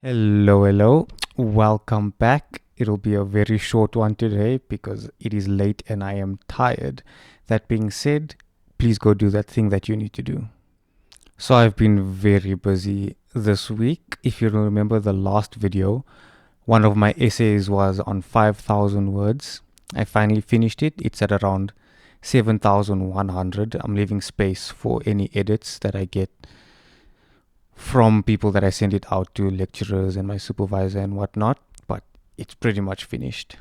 Hello. Welcome back. It'll be a very short one today because it is late and I am tired. That being said, please go do that thing that you need to do. So, I've been very busy this week. If you remember the last video, one of my essays was on 5,000 words. I finally finished it. It's at around 7,100. I'm leaving space for any edits that I get from people that I send it out to, lecturers and my supervisor and whatnot, but it's pretty much finished.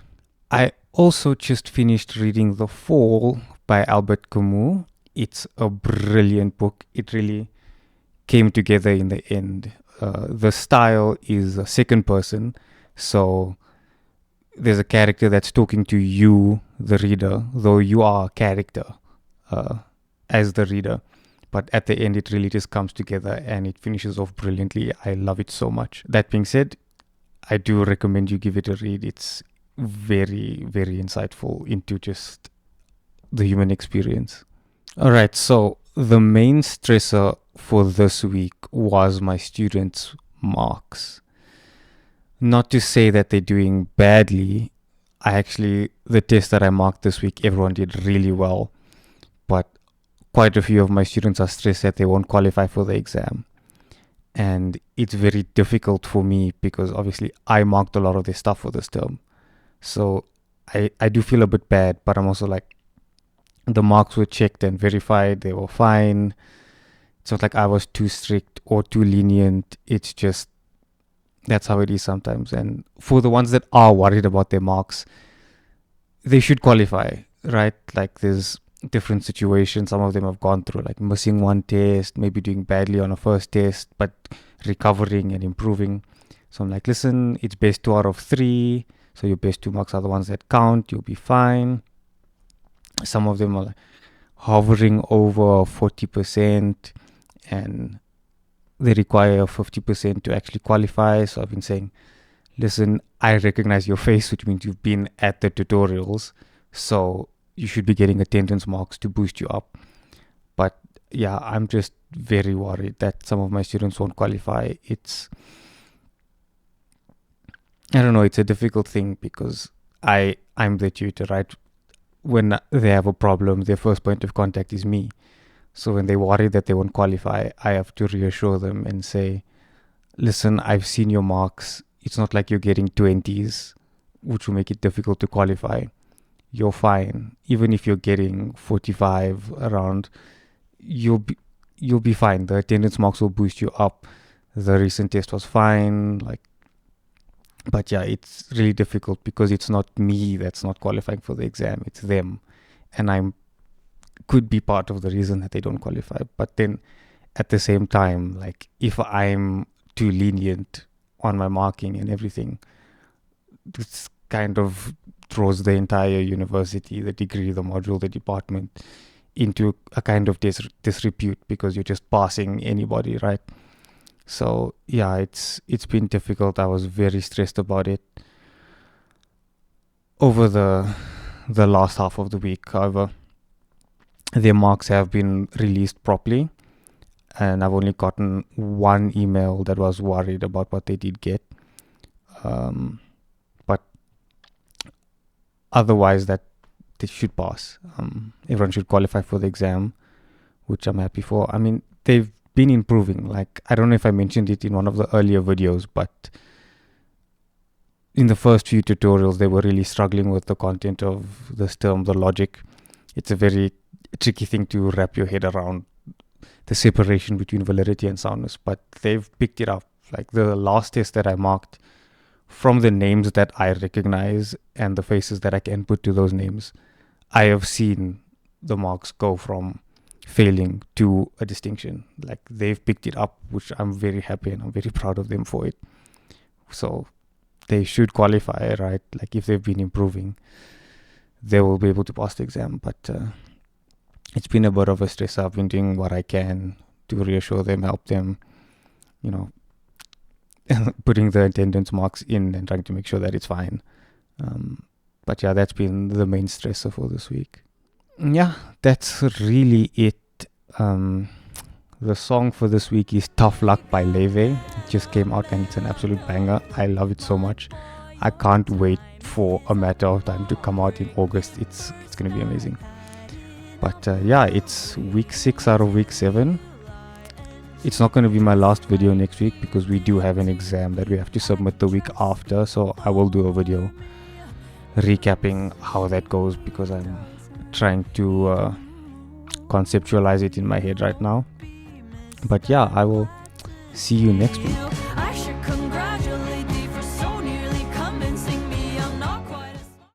I also just finished reading The Fall by Albert Camus. It's a brilliant book. It really came together in the end. The style is a second person, so there's a character that's talking to you, the reader, though you are a character as the reader. But at the end, it really just comes together and it finishes off brilliantly. I love it so much. That being said, I do recommend you give it a read. It's very, very insightful into just the human experience. All right, so the main stressor for this week was my students' marks. Not to say that they're doing badly. The test that I marked this week, everyone did really well. But quite a few of my students are stressed that they won't qualify for the exam. And it's very difficult for me because obviously I marked a lot of their stuff for this term. So I do feel a bit bad, but I'm also like, the marks were checked and verified. They were fine. It's not like I was too strict or too lenient. It's just, that's how it is sometimes. And for the ones that are worried about their marks, they should qualify, right? Like there's different situations. Some of them have gone through like missing one test, maybe doing badly on a first test, but recovering and improving. So I'm like, listen, it's best 2 out of 3. So your best 2 marks are the ones that count. You'll be fine. Some of them are like hovering over 40% and they require 50% to actually qualify. So I've been saying, listen, I recognize your face, which means you've been at the tutorials. So you should be getting attendance marks to boost you up. But yeah, I'm just very worried that some of my students won't qualify. I don't know, it's a difficult thing because I'm the tutor, right? When they have a problem, their first point of contact is me. So when they worry that they won't qualify, I have to reassure them and say, listen, I've seen your marks. It's not like you're getting 20s, which will make it difficult to qualify. You're fine. Even if you're getting 45 around, you'll be fine. The attendance marks will boost you up. The recent test was fine. But yeah, it's really difficult because it's not me that's not qualifying for the exam. It's them, and I could be part of the reason that they don't qualify. But then, at the same time, like if I'm too lenient on my marking and everything, it's kind of throws the entire university, the degree, the module, the department into a kind of disrepute because you're just passing anybody, right? So yeah, it's been difficult. I was very stressed about it over the last half of the week. However, their marks have been released properly, and I've only gotten one email that was worried about what they did get. But otherwise, that they should pass. Everyone should qualify for the exam, which I'm happy for. I mean, they've been improving. Like, I don't know if I mentioned it in one of the earlier videos, but in the first few tutorials, they were really struggling with the content of this term, the logic. It's a very tricky thing to wrap your head around, the separation between validity and soundness, but they've picked it up. Like the last test that I marked, from the names that I recognize and the faces that I can put to those names, I have seen the marks go from failing to a distinction. Like they've picked it up, which I'm very happy and I'm very proud of them for it. So they should qualify, right? Like if they've been improving, they will be able to pass the exam. But it's been a bit of a stress. I've been doing what I can to reassure them, help them, putting the attendance marks in and trying to make sure that it's fine. But yeah, that's been the main stressor for this week. Yeah, that's really it. The song for this week is Tough Luck by Laufey. It just came out and it's an absolute banger. I love it so much. I can't wait for A Matter of Time to come out in August. It's going to be amazing. But yeah, it's week 6 out of week 7. It's not going to be my last video next week because we do have an exam that we have to submit the week after. So I will do a video recapping how that goes because I'm trying to conceptualize it in my head right now. But yeah, I will see you next week.